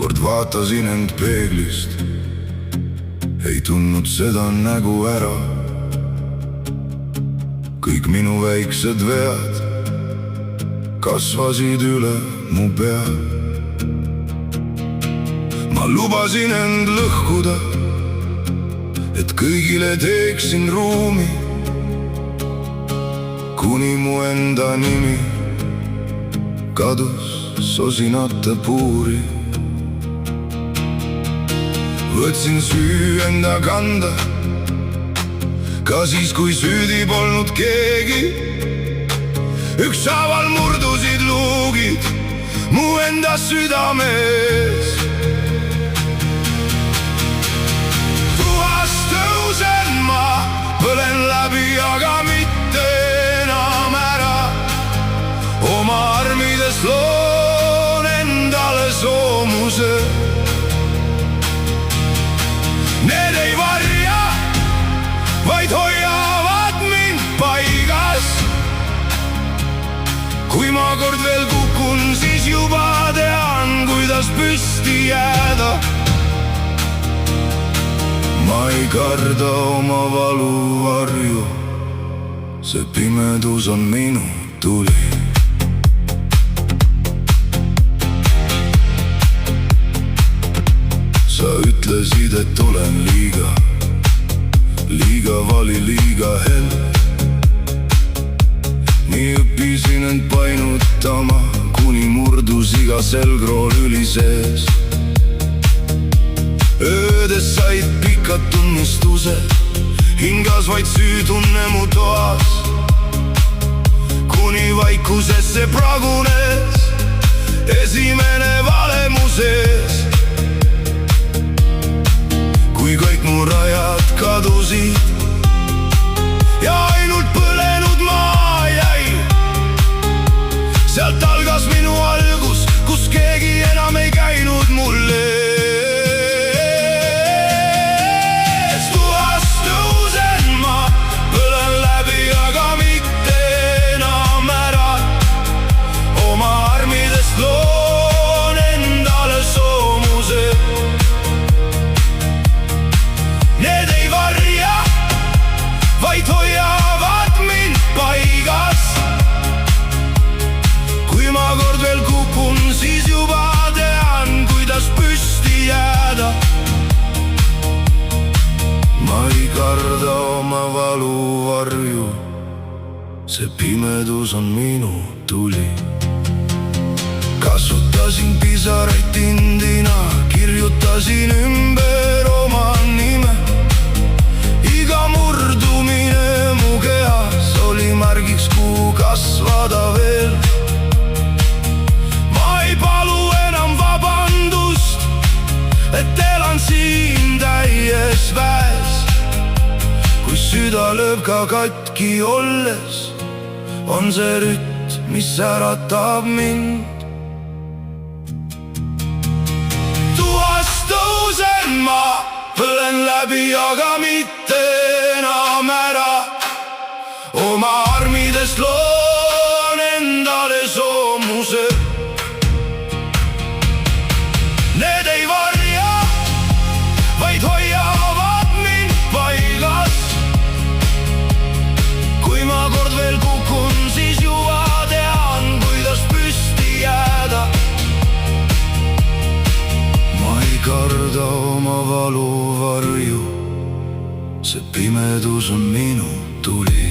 kord vaatasin end peeglist, ei tundnud seda nägu ära. kõik minu väiksed vead kasvasid üle mu pea. ma lubasin end lõhkuda, et kõigile teeksin ruumi, kuni mu enda nimi kadus sosinate puuri. võtsin süü enda kanda, ka siis, kui süüdi polnud keegi. ükshaaval murdusid luugid mu enda südames. puhas tõusen ma, põlen läbi, aga mitte enam ära. oma armides loon endale soomuse. Need ei varja, vaid hoiavad mind paigas. kui ma kord veel kukun, siis juba tean, kuidas püsti jääda. ma ei karda oma valuvarju, see pimedus on minu tuli. sa ütlesid, et olen liiga vali, liiga hell. nii õppisin end painutama, kuni murdus iga selgroo lüli sees. öödes said pikad tunnistused, hingas vaid süütunne mu toas. kuni vaikusesse pragunes esimene vale mu sees. kui kõik mu rajad kadusid ja ainult põlenud maa jäi, sealt algas minu algus, kus keegi enam ei käinud mul ees. puhas tõusen ma, põlen läbi, aga mitte enam ära. oma armidest loon endale soomuse. Need ei varja, vaid hoiavad mind paigas. kui ma kord veel kukun, siis juba tean, kuidas püsti jääda. ma ei karda oma valuvarju, see pimedus on minu tuli. kasutasin pisaraid tindina, kirjutasin ümber oma nime. iga murdumine mu kehas oli märgiks, kuhu kasvada veel. ma ei palu enam vabandust, et elan siin täies väes. kui süda lööb ka katki olles, on see rütm, mis äratab mind. tuhast tõusen ma, põlen läbi, aga mitte enam ära. oma armidest loon endale soomuse. Need ei varja, vaid hoiavad mind paigas. kui ma kord veel kukun, siis juba tean, kuidas püsti jääda. ma ei karda oma valuvarju, see pimedus on minu tuli.